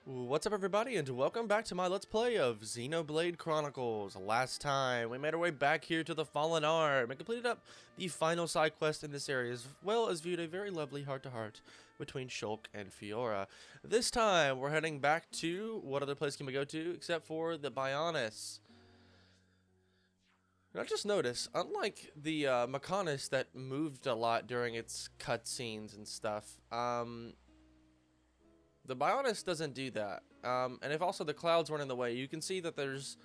What's up everybody, and welcome back to my Let's Play of Xenoblade Chronicles. Last time, we made our way back here to the Fallen Arm and completed up the final side quest in this area, as well as viewed a very lovely heart-to-heart between Shulk and Fiora. This time, we're heading back to, what other place can we go to, except for the Bionis. And I just noticed, unlike the Mechanis that moved a lot during its cutscenes and stuff, the Bionis doesn't do that. And if also the clouds weren't in the way, you can see that there's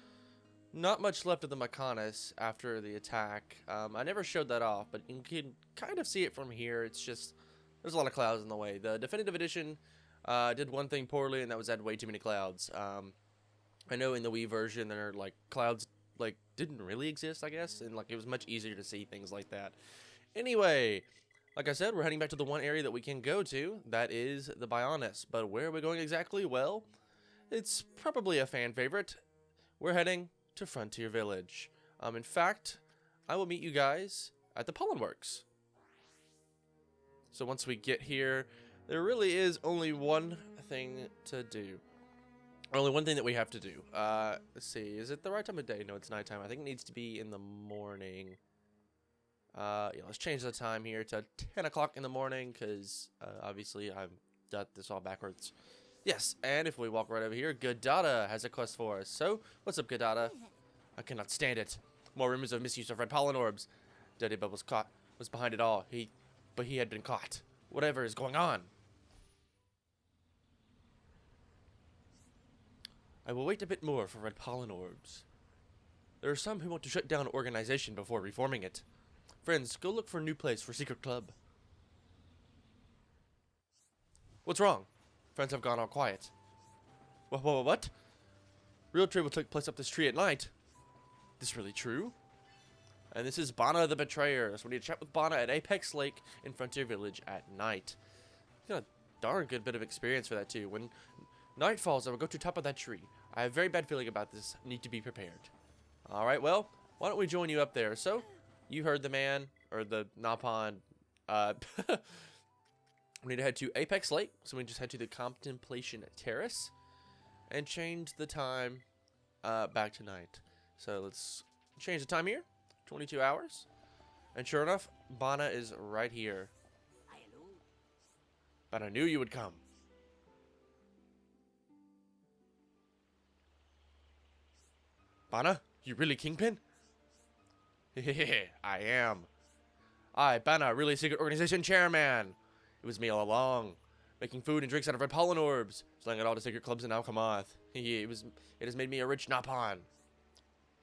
not much left of the Mechanis after the attack. I never showed that off, but you can kind of see it from here. It's just, there's a lot of clouds in the way. The Definitive Edition did one thing poorly, and that was add way too many clouds. I know in the Wii version, there are, like, clouds, like, didn't really exist, I guess, and, like, it was much easier to see things like that. Anyway, like I said, we're heading back to the one area that we can go to, that is the Bionis. But where are we going exactly? Well, it's probably a fan favorite. We're heading to Frontier Village. In fact, I will meet you guys at the Pollen Works. So once we get here, there really is only one thing to do. Only one thing that we have to do. Let's see, is it the right time of day? No, it's nighttime. I think it needs to be in the morning. Yeah, let's change the time here to 10 o'clock in the morning, because obviously I've done this all backwards. Yes, and if we walk right over here, Godada has a quest for us. So, what's up, Godada? I cannot stand it. More rumors of misuse of red pollen orbs. Dediba was behind it all. But he had been caught. Whatever is going on. I will wait a bit more for red pollen orbs. There are some who want to shut down an organization before reforming it. Friends, go look for a new place for secret club. What's wrong? Friends have gone all quiet. What? Real trade will take place up this tree at night. This really true? And this is Bana the Betrayer. So we need to chat with Bana at Apex Lake in Frontier Village at night. Got a darn good bit of experience for that too. When night falls, I will go to the top of that tree. I have a very bad feeling about this. Need to be prepared. Alright, well, why don't we join you up there? So, you heard the man, or the Napon. We need to head to Apex Lake, so we just head to the Contemplation Terrace and change the time back to night. So let's change the time here, 22 hours. And sure enough, Bana is right here. But I knew you would come. Bana, you really Kingpin? Hehehe, I am. I, Bana, really secret organization chairman. It was me all along, making food and drinks out of red pollen orbs, selling it all to secret clubs in Alchemath. It has made me a rich Napon.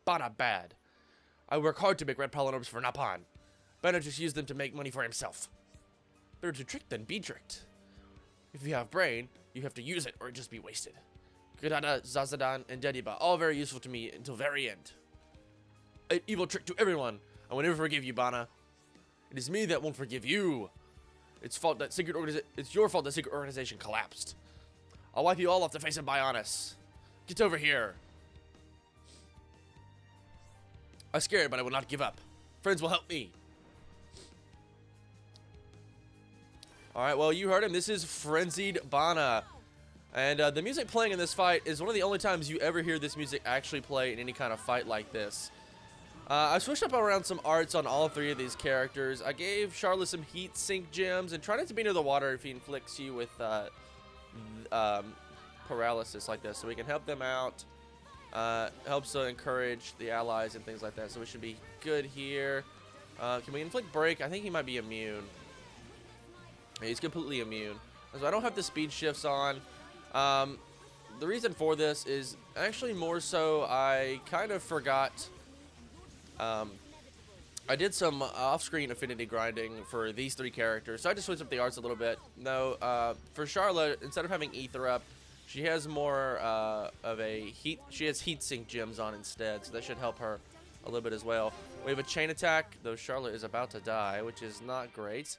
Bana bad. I work hard to make red pollen orbs for Napon. Bana just used them to make money for himself. Better to trick than be tricked. If you have brain, you have to use it or it just be wasted. Godada, Zazadan, and Dediba, all very useful to me until very end. An evil trick to everyone. I will never forgive you, Bana. It is me that won't forgive you. It's your fault that secret organization collapsed. I'll wipe you all off the face of Bionis. Get over here. I'm scared, but I will not give up. Friends will help me. Alright, well, you heard him. This is Frenzied Bana. And the music playing in this fight is one of the only times you ever hear this music actually play in any kind of fight like this. I switched up around some arts on all three of these characters. I gave Charlotte some heat sink gems, and try not to be near the water if he inflicts you with paralysis like this, so we can help them out. Helps to encourage the allies and things like that, so we should be good here. Can we inflict break? I think he might be immune. Yeah, he's completely immune. So I don't have the speed shifts on. The reason for this is actually more so I kind of forgot. I did some off-screen affinity grinding for these three characters, so I just switched up the arts a little bit. No, for Charlotte, instead of having Ether up, she has more of a heat. She has heat sink gems on instead, so that should help her a little bit as well. We have a chain attack, though Charlotte is about to die, which is not great.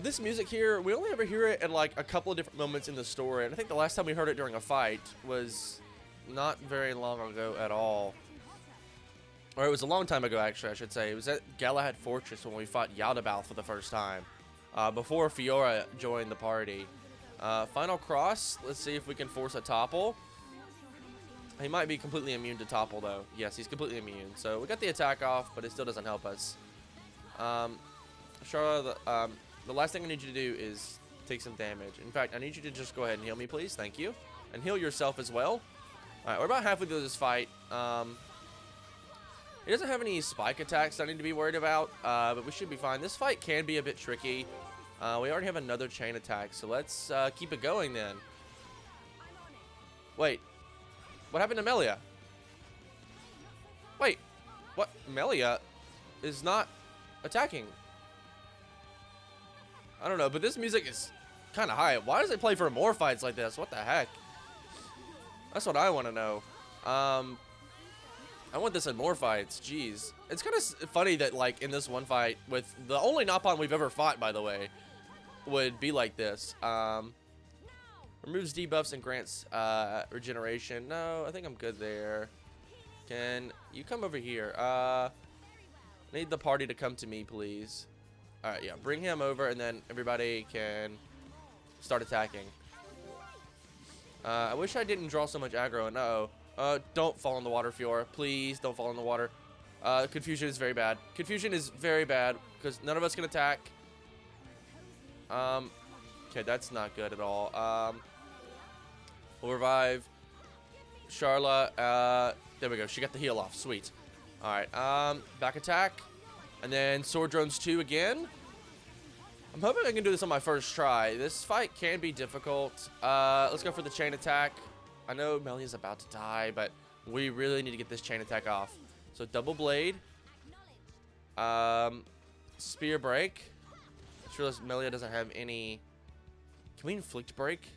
This music here, we only ever hear it at like a couple of different moments in the story, and I think the last time we heard it during a fight was not very long ago at all. Or it was a long time ago, actually, I should say. It was at Galahad Fortress when we fought Yaldabaoth for the first time. Before Fiora joined the party. Final cross. Let's see if we can force a topple. He might be completely immune to topple, though. Yes, he's completely immune. So we got the attack off, but it still doesn't help us. Charlotte, the last thing I need you to do is take some damage. In fact, I need you to just go ahead and heal me, please. Thank you. And heal yourself as well. Alright, we're about halfway through this fight. He doesn't have any spike attacks I need to be worried about, but we should be fine. This fight can be a bit tricky. We already have another chain attack, so let's keep it going then. Wait. What happened to Melia? Wait. What? Melia is not attacking. I don't know, but this music is kind of high. Why does it play for more fights like this? What the heck? That's what I want to know. I want this in more fights. Jeez. It's kind of funny that, like, in this one fight, with the only Napon we've ever fought, by the way, would be like this. Removes debuffs and grants regeneration. No, I think I'm good there. Can you come over here? Need the party to come to me, please. Alright, yeah. Bring him over, and then everybody can start attacking. I wish I didn't draw so much aggro, and don't fall in the water, Fiora. Please don't fall in the water. Confusion is very bad. Confusion is very bad, because none of us can attack. Okay, that's not good at all. We'll revive Charla. There we go. She got the heal off. Sweet. Alright, back attack. And then Sword Drones 2 again. I'm hoping I can do this on my first try. This fight can be difficult. Let's go for the chain attack. I know Melia's about to die, but we really need to get this chain attack off. So double blade. Spear break. I sure Melia doesn't have any. Can we inflict break?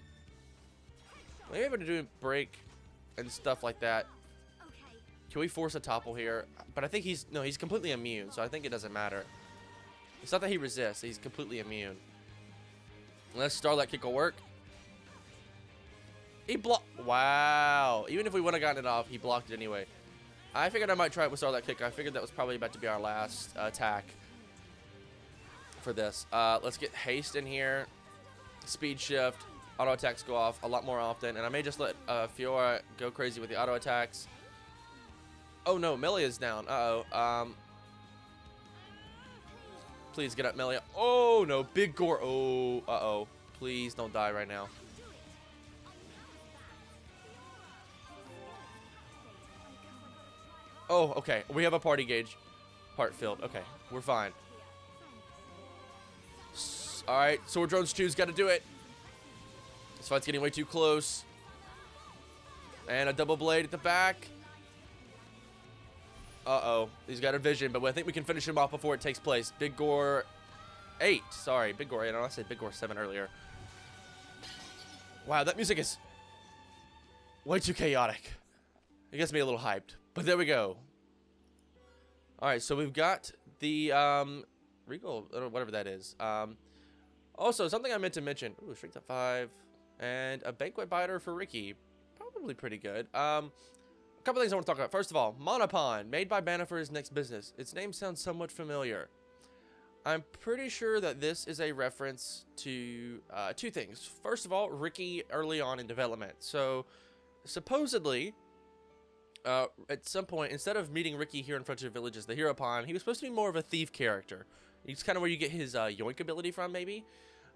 Maybe able to do break and stuff like that. Can we force a topple here? But I think he's completely immune, so I think it doesn't matter. It's not that he resists, he's completely immune. Unless Starlight Kick will work. He blocked. Wow. Even if we would have gotten it off, he blocked it anyway. I figured I might try it with Starlight Kick. I figured that was probably about to be our last attack for this. Let's get haste in here. Speed shift. Auto attacks go off a lot more often. And I may just let Fiora go crazy with the auto attacks. Oh no, Melia's down. Uh-oh. Please get up, Melia. Oh no, big gore. Oh, uh-oh. Please don't die right now. Oh, okay. We have a party gauge part filled. Okay, we're fine. Alright, Sword Drones 2's got to do it. This fight's getting way too close. And a double blade at the back. Uh-oh. He's got a vision, but I think we can finish him off before it takes place. Big Gore 8. Sorry, Big Gore 8. I know I said Big Gore 7 earlier. Wow, that music is way too chaotic. It gets me a little hyped. But there we go. Alright, so we've got the Regal, or whatever that is. Also, something I meant to mention. Ooh, Strength up 5. And a Banquet Biter for Ricky. Probably pretty good. A couple things I want to talk about. First of all, Monopon, made by Bana for his next business. Its name sounds somewhat familiar. I'm pretty sure that this is a reference to two things. First of all, Ricky early on in development. So, supposedly, at some point, instead of meeting Ricky here in Frontier Village as the Hero Pawn, he was supposed to be more of a thief character. He's kind of where you get his yoink ability from, maybe.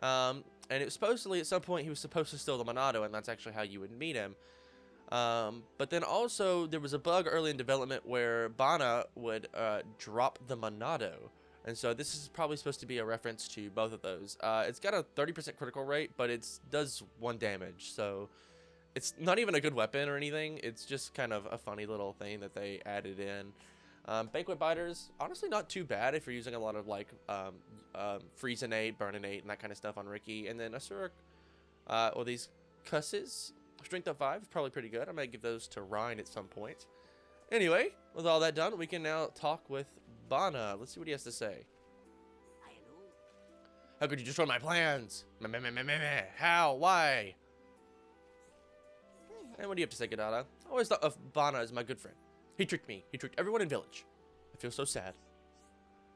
And it was supposedly, at some point, he was supposed to steal the Monado, and that's actually how you would meet him. But then also, there was a bug early in development where Bana would drop the Monado. And so this is probably supposed to be a reference to both of those. It's got a 30% critical rate, but it does 1 damage. So it's not even a good weapon or anything. It's just kind of a funny little thing that they added in. Banquet Biters, honestly not too bad if you're using a lot of like Freezinate, Burninate, and that kind of stuff on Ricky. And then Asura, or these Cusses, Strength up 5 is probably pretty good. I might give those to Ryan at some point. Anyway, with all that done, we can now talk with Bana. Let's see what he has to say. How could you destroy my plans? How? Why? And what do you have to say, Gadada? I always thought of Bana as my good friend. He tricked me. He tricked everyone in village. I feel so sad.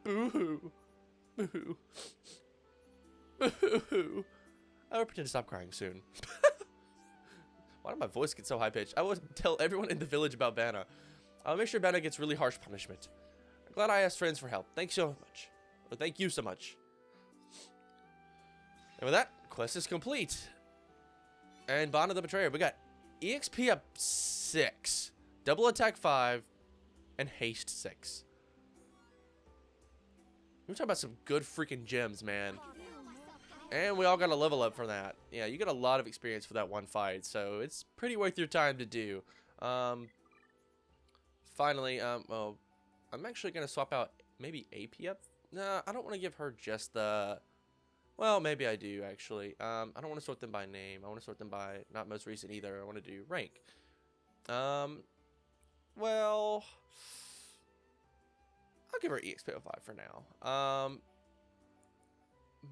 Boo-hoo. Boo-hoo. Boo-hoo. I will pretend to stop crying soon. Why did my voice get so high-pitched? I would tell everyone in the village about Bana. I'll make sure Bana gets really harsh punishment. I'm glad I asked friends for help. Thanks so much. Or thank you so much. And with that, quest is complete. And Bana the Betrayer. We got EXP up 6. Double attack 5. And haste 6. We're talking about some good freaking gems, man. And we all got a level up for that. Yeah, you get a lot of experience for that one fight, so it's pretty worth your time to do. Finally, well, I'm actually going to swap out maybe AP up. Nah, I don't want to give her just the... Well, maybe I do, actually. I don't want to sort them by name. I want to sort them by not most recent either. I want to do rank. Well... I'll give her EXP 05 for now.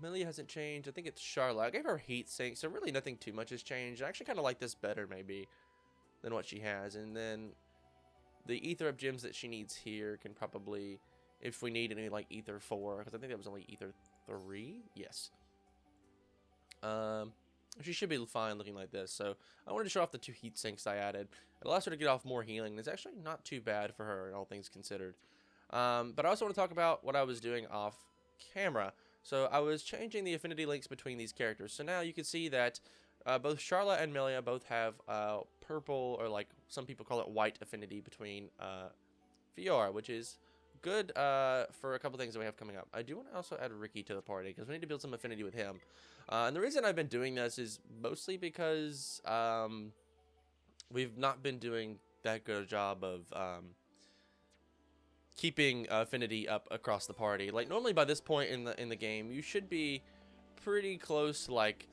Millie hasn't changed. I think it's Charlotte. I gave her heat sink, so really nothing too much has changed. I actually kind of like this better, maybe, than what she has. And then the ether up gems that she needs here can probably, if we need any, like ether 4, because I think that was only ether 3. Yes. She should be fine looking like this. So I wanted to show off the 2 heat sinks I added. It allows her to get off more healing. It's actually not too bad for her, all things considered. But I also want to talk about what I was doing off camera. So I was changing the affinity links between these characters. So now you can see that both Charlotte and Melia both have purple, or like some people call it white affinity between Fiora, which is good for a couple things that we have coming up. I do want to also add Ricky to the party because we need to build some affinity with him. And the reason I've been doing this is mostly because we've not been doing that good a job of... keeping affinity up across the party. Like normally by this point in the game, you should be pretty close to like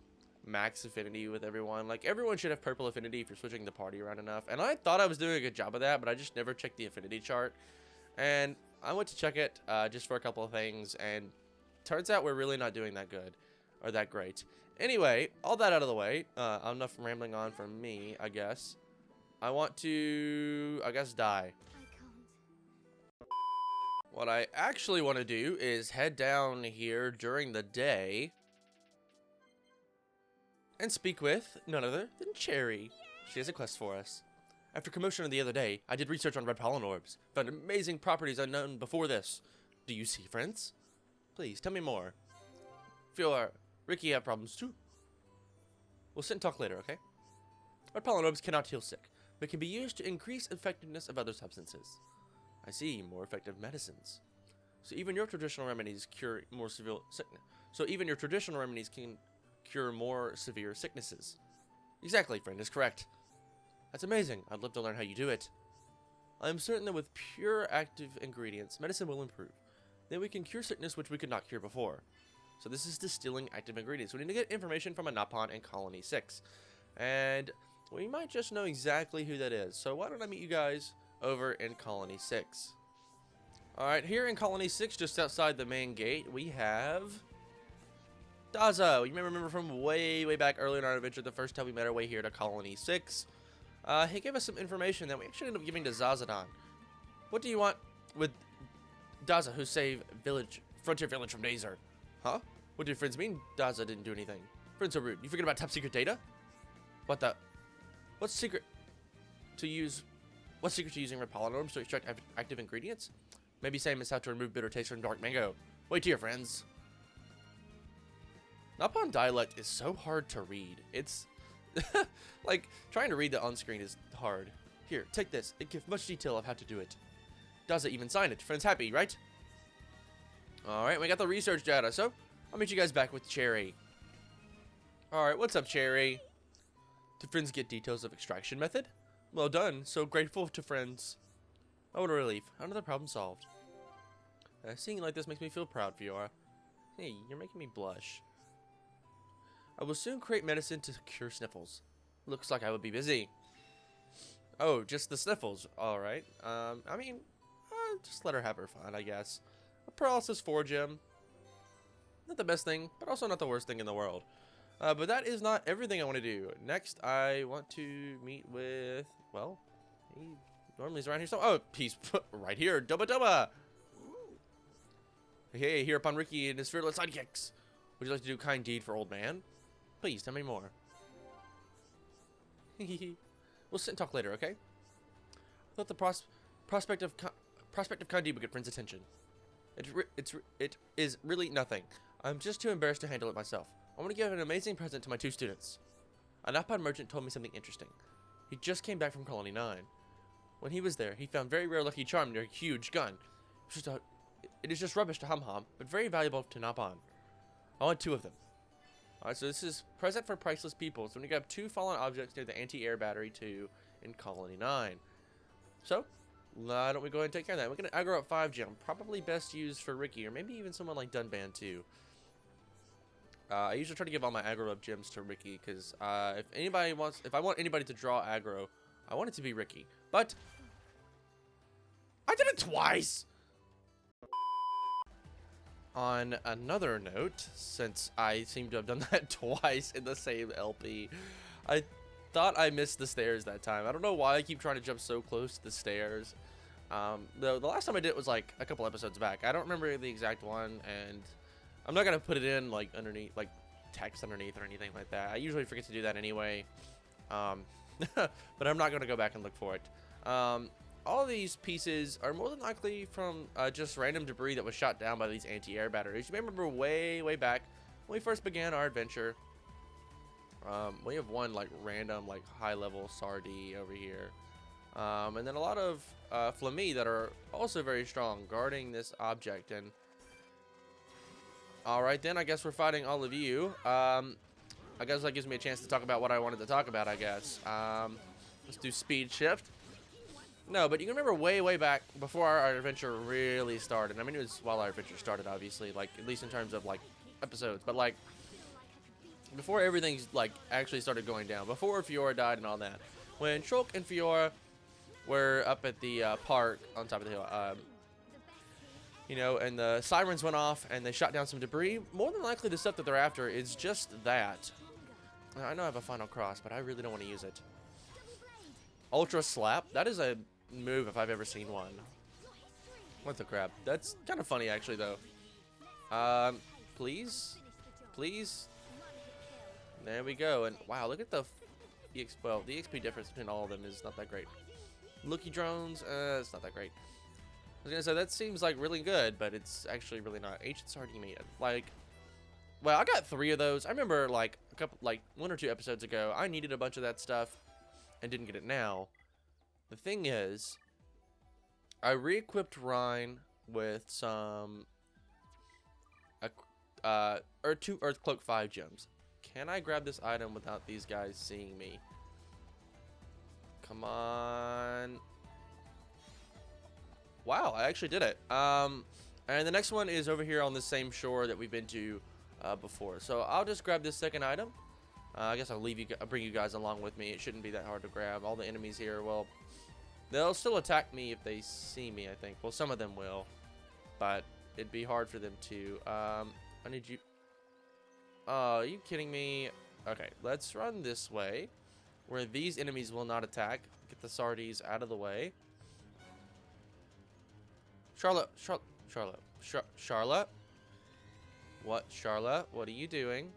max affinity with everyone. Like everyone should have purple affinity if you're switching the party around enough. And I thought I was doing a good job of that, but I just never checked the affinity chart. And I went to check it just for a couple of things, and turns out we're really not doing that good or that great. Anyway, all that out of the way, enough rambling on from me, I guess. I want to, die. What I actually want to do is head down here during the day and speak with none other than Cherry. She has a quest for us. After commotion the other day, I did research on red pollen orbs. Found amazing properties unknown before this. Do you see, friends? Please, tell me more. Fiora, Ricky have problems too. We'll sit and talk later, okay? Red pollen orbs cannot heal sick, but can be used to increase effectiveness of other substances. I see, more effective medicines. So even your traditional remedies cure more severe sickness. So even your traditional remedies can cure more severe sicknesses. Exactly, friend, is correct. That's amazing. I'd love to learn how you do it. I am certain that with pure active ingredients, medicine will improve. Then we can cure sickness which we could not cure before. So this is distilling active ingredients. We need to get information from a Napon in Colony 6. And we might just know exactly who that is. So why don't I meet you guys over in Colony 6. Alright, here in Colony 6, just outside the main gate, we have Daza. You may remember from way back early in our adventure, the first time we made our way here to Colony 6. He gave us some information that we actually ended up giving to Zazadon. What do you want with Daza, who saved Frontier Village from Dazer? Huh? What do your friends mean Daza didn't do anything? Friends are rude. You forget about top secret data? What the? What's secret to using red pollen orbs to extract active ingredients? Maybe same as how to remove bitter taste from dark mango. Wait here, friends. Napon dialect is so hard to read. It's like trying to read that on screen is hard. Here, take this. It gives much detail of how to do it. Does it even sign it? Friends happy, right? Alright, we got the research data, so I'll meet you guys back with Cherry. Alright, what's up, Cherry? Did friends get details of extraction method? Well done. So grateful to friends. Oh, what a relief. Another problem solved. Seeing you like this makes me feel proud, Fiora. Hey, you're making me blush. I will soon create medicine to cure sniffles. Looks like I will be busy. Oh, just the sniffles. Alright. I mean, just let her have her fun, I guess. A paralysis 4 gem. Not the best thing, but also not the worst thing in the world. But that is not everything I want to do. Next, I want to meet with... Well, he normally is around here. So, oh, he's right here. Dubba Dubba. Hey, here upon Ricky and his fearless sidekicks. Would you like to do a kind deed for old man? Please, tell me more. We'll sit and talk later, okay? Let the prospect of Kandiba get friend's attention. It is really nothing. I'm just too embarrassed to handle it myself. I want to give an amazing present to my 2 students. An outbound merchant told me something interesting. He just came back from Colony 9. When he was there, he found very rare lucky charm near a huge gun. It is just rubbish to Hum-Hum, but very valuable to Napan. I want 2 of them. Alright, so this is present for priceless people. So when you grab 2 fallen objects near the anti-air battery 2 in Colony 9. So, why don't we go ahead and take care of that? We're going to aggro up 5 gem. Probably best used for Ricky, or maybe even someone like Dunban too. I usually try to give all my aggro up gems to Ricky, because if I want anybody to draw aggro, I want it to be Ricky. But I did it twice! On another note, since I seem to have done that twice in the same LP, I thought I missed the stairs that time. I don't know why I keep trying to jump so close to the stairs. The last time I did it was like a couple episodes back. I don't remember the exact one, and I'm not gonna put it in like underneath, like text underneath or anything like that. I usually forget to do that anyway. But I'm not gonna go back and look for it. All of these pieces are more than likely from just random debris that was shot down by these anti-air batteries. You may remember way back when we first began our adventure. We have one like random like high-level Sardi over here, and then a lot of Flammy that are also very strong guarding this object. And all right, then I guess we're fighting all of you. I guess that gives me a chance to talk about what I wanted to talk about. I guess let's do speed shift. No, but you can remember way back before our adventure really started. I mean, it was while our adventure started, obviously, like at least in terms of like episodes, but like before everything's like actually started going down, before Fiora died and all that, when Shulk and Fiora were up at the park on top of the hill, you know, and the sirens went off and they shot down some debris. More than likely, the stuff that they're after is just that. I know I have a final cross, but I really don't want to use it. Ultra slap. That is a move if I've ever seen one. What the crap? That's kind of funny, actually, though. Please? There we go. And wow, look at the well, the XP difference between all of them is not that great. Looky drones, it's not that great. I was gonna say that seems like really good, but it's actually really not. Ancient Sardine, like, well, I got 3 of those. I remember like a couple, like 1 or 2 episodes ago, I needed a bunch of that stuff and didn't get it now. The thing is, I re-equipped Rhine with some 2 Earth Cloak 5 gems. Can I grab this item without these guys seeing me? Come on. Wow, I actually did it. And the next one is over here on the same shore that we've been to before. So I'll just grab this second item. I guess I'll bring you guys along with me. It shouldn't be that hard to grab. All the enemies here, well, they'll still attack me if they see me, I think. Well, some of them will, but it'd be hard for them to. I need you. Oh, are you kidding me? Okay, let's run this way, where these enemies will not attack. Get the Sardis out of the way. Charlotte. What, Charlotte? What are you doing?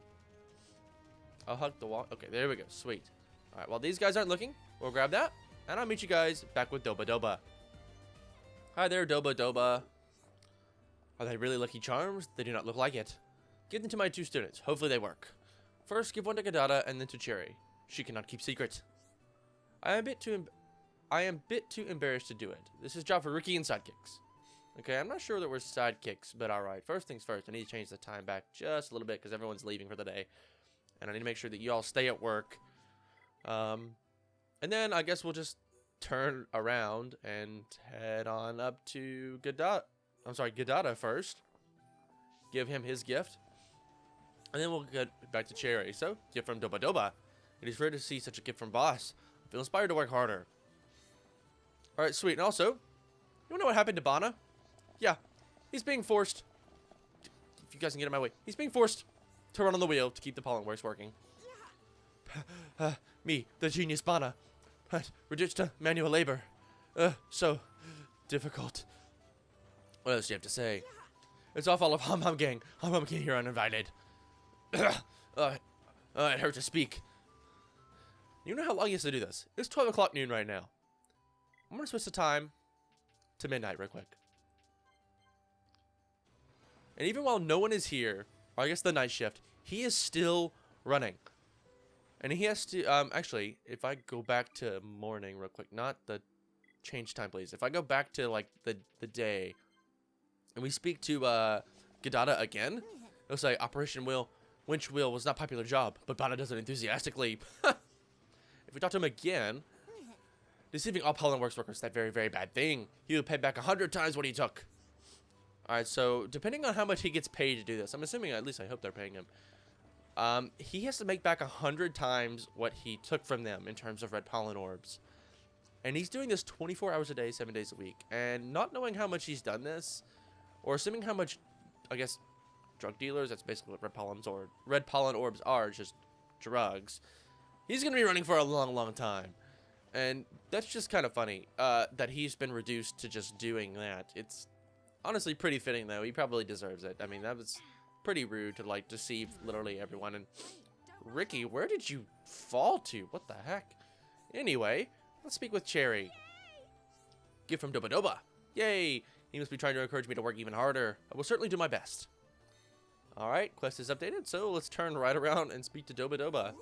I'll hug the wall. Okay, there we go. Sweet. All right, while these guys aren't looking, we'll grab that, and I'll meet you guys back with Doba Doba. Hi there, Doba Doba. Are they really lucky charms? They do not look like it. Give them to my 2 students. Hopefully they work. First, give one to Gadada and then to Cherry. She cannot keep secrets. I am a bit too embarrassed to do it. This is a job for Ricky and sidekicks. Okay, I'm not sure that we're sidekicks, but alright. First things first, I need to change the time back just a little bit because everyone's leaving for the day. And I need to make sure that you all stay at work. And then I guess we'll just turn around and head on up to Gadada first. Give him his gift. And then we'll get back to Cherry. So, gift from Doba Doba. It is rare to see such a gift from Boss. I feel inspired to work harder. Alright, sweet. And also, you know what happened to Bana? Yeah, he's being forced. If you guys can get in my way. He's being forced to run on the wheel to keep the pollen works working. Me, the genius Bana. Reduced to manual labor. So difficult. What else do you have to say? It's all fault of Hum Hum Gang. Hum Hum Gang here uninvited. It hurts to speak. You know how long he has to do this? It's 12 o'clock noon right now. I'm gonna switch the time to midnight real quick. And even while no one is here, or I guess the night shift, he is still running. And he has to, actually, if I go back to morning real quick, not the change time, please. If I go back to, like, the day, and we speak to, Gadada again, it'll say, Operation Winch Wheel was not a popular job, but Bana does it enthusiastically. If we talk to him again, deceiving all pollen works workers is that very, very bad thing. He will pay back 100 times what he took. Alright, so depending on how much he gets paid to do this, I'm assuming, at least I hope they're paying him, he has to make back 100 times what he took from them in terms of red pollen orbs. And he's doing this 24 hours a day, 7 days a week. And not knowing how much he's done this, or assuming how much, I guess, drug dealers, that's basically what red pollen orbs are, just drugs, he's going to be running for a long, long time. And that's just kind of funny, that he's been reduced to just doing that. It's honestly pretty fitting, though. He probably deserves it. I mean, that was pretty rude to, like, deceive literally everyone. And Ricky, where did you fall to? What the heck? Anyway, let's speak with Cherry. Gift from Doba Doba. Yay! He must be trying to encourage me to work even harder. I will certainly do my best. Alright, quest is updated, so let's turn right around and speak to Doba Doba.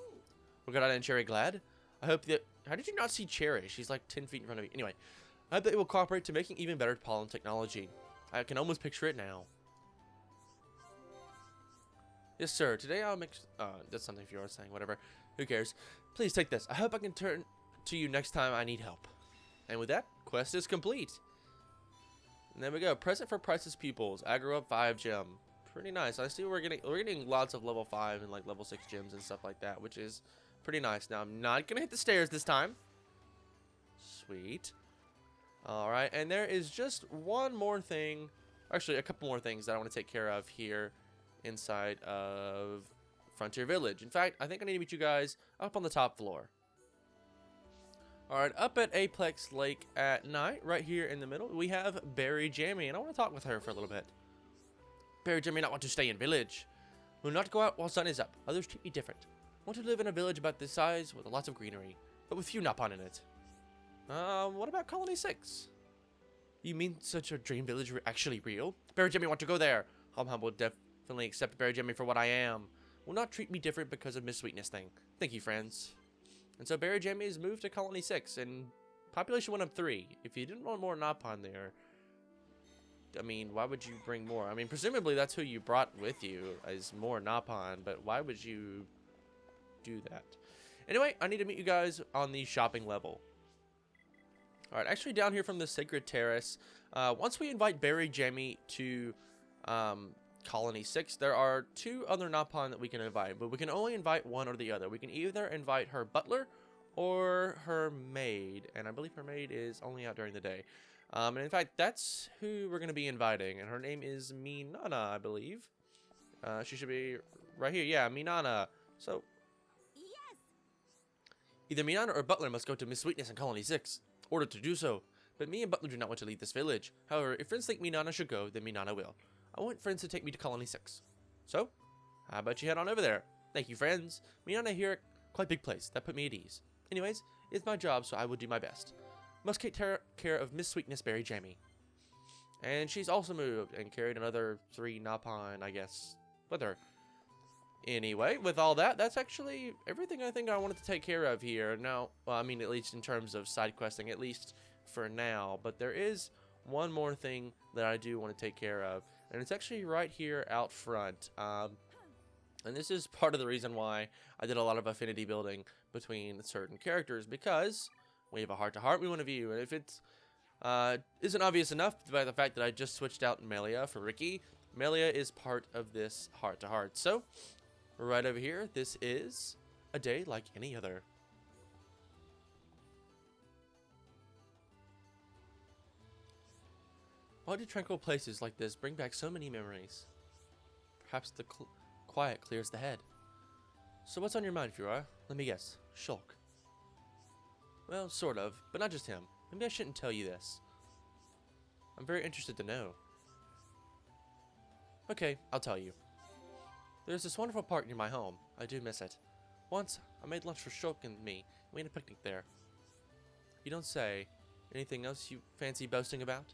We're Gadada and Cherry glad? I hope that... How did you not see Cherry? She's like 10 feet in front of me. Anyway, I hope that it will cooperate to making even better pollen technology. I can almost picture it now. Yes, sir. Today I'll make... that's something if you are saying. Whatever. Who cares? Please take this. I hope I can turn to you next time I need help. And with that, quest is complete. And there we go. Present for Price's pupils. Aggro up 5 gem. Pretty nice. I see we're getting lots of level 5 and like level 6 gems and stuff like that, which is pretty nice. Now I'm not gonna hit the stairs this time. Sweet. Alright, and there is just one more thing, actually a couple more things that I want to take care of here inside of Frontier Village. In fact, I think I need to meet you guys up on the top floor. Alright, up at Apex Lake at night, right here in the middle, we have Berry Jammy, and I want to talk with her for a little bit. Berry Jammy not want to stay in village. Will not go out while sun is up. Others treat me different. Want to live in a village about this size with lots of greenery, but with few Napon in it. What about Colony 6? You mean such a dream village actually real? Berry Jammy want to go there. Hum will definitely accept Berry Jammy for what I am. Will not treat me different because of Miss Sweetness thing. Thank you, friends. And so Berry Jammy is moved to Colony 6, and population went up 3. If you didn't want more Napon there, I mean, why would you bring more? I mean, presumably that's who you brought with you, is more Napon, but why would you do that? Anyway, I need to meet you guys on the shopping level. Alright, actually down here from the Sacred Terrace, once we invite Berry Jammy to Colony 6, there are 2 other Napon that we can invite, but we can only invite one or the other. We can either invite her butler or her maid, and I believe her maid is only out during the day. And in fact, that's who we're going to be inviting, and her name is Minana, I believe. She should be right here. Yeah, Minana. So, yes. Either Minana or Butler must go to Miss Sweetness in Colony 6. Order to do so. But me and Butler do not want to leave this village. However, if friends think Minana should go, then Minana will. I want friends to take me to Colony 6. So, how about you head on over there? Thank you, friends. Minana here, quite big place. That put me at ease. Anyways, it's my job, so I will do my best. Must take care of Miss Sweetness Berry Jammy. And she's also moved and carried another 3 Napon, I guess, with her. Anyway, with all that, that's actually everything I think I wanted to take care of here. Now, well, I mean, at least in terms of side questing, at least for now. But there is one more thing that I do want to take care of, and it's actually right here out front. And this is part of the reason why I did a lot of affinity building between certain characters, because we have a heart-to-heart we want to view, and if it isn't obvious enough by the fact that I just switched out Melia for Ricky, Melia is part of this heart-to-heart. So, right over here, this is a day like any other. Why do tranquil places like this bring back so many memories? Perhaps the quiet clears the head. So what's on your mind, Fura? Let me guess. Shulk. Well, sort of, but not just him. Maybe I shouldn't tell you this. I'm very interested to know. Okay, I'll tell you. There's this wonderful park near my home. I do miss it. Once, I made lunch for Shulk and me. We had a picnic there. You don't say. Anything else you fancy boasting about?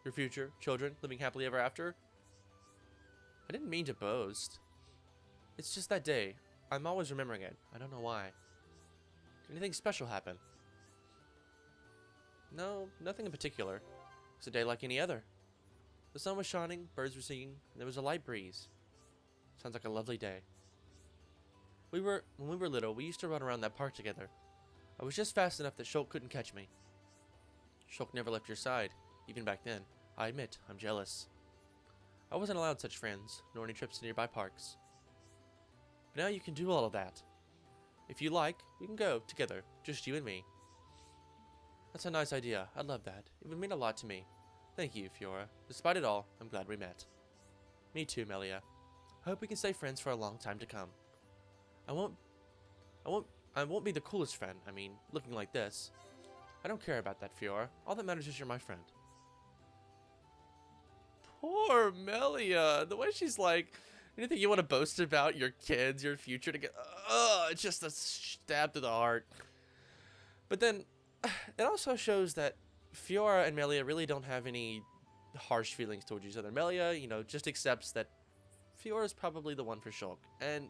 Your future, children, living happily ever after? I didn't mean to boast. It's just that day. I'm always remembering it. I don't know why. Did anything special happen? No, nothing in particular. It was a day like any other. The sun was shining, birds were singing, and there was a light breeze. Sounds like a lovely day. When we were little, we used to run around that park together. I was just fast enough that Shulk couldn't catch me. Shulk never left your side, even back then. I admit, I'm jealous. I wasn't allowed such friends, nor any trips to nearby parks. But now you can do all of that. If you like, we can go together, just you and me. That's a nice idea. I love that. It would mean a lot to me. Thank you, Fiora. Despite it all, I'm glad we met. Me too, Melia. I hope we can stay friends for a long time to come. I won't be the coolest friend. I mean, looking like this. I don't care about that, Fiora. All that matters is you're my friend. Poor Melia. The way she's like, anything you want to boast about, your kids, your future, to get, it's just a stab to the heart. But then, it also shows that Fiora and Melia really don't have any harsh feelings towards each other. Melia, you know, just accepts that Fiora's probably the one for Shulk. And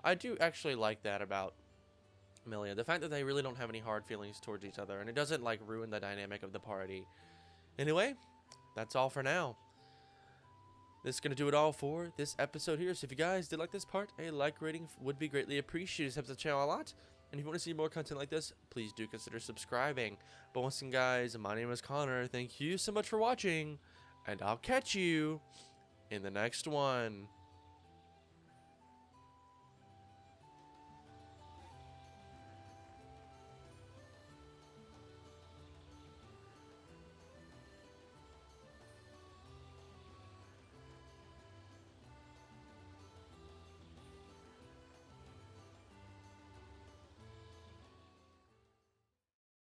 I do actually like that about Melia. The fact that they really don't have any hard feelings towards each other. And it doesn't, like, ruin the dynamic of the party. Anyway, that's all for now. This is going to do it all for this episode here. So if you guys did like this part, a like rating would be greatly appreciated. It helps the channel a lot. And if you want to see more content like this, please do consider subscribing. But once again, guys, my name is Connor. Thank you so much for watching. And I'll catch you in the next one.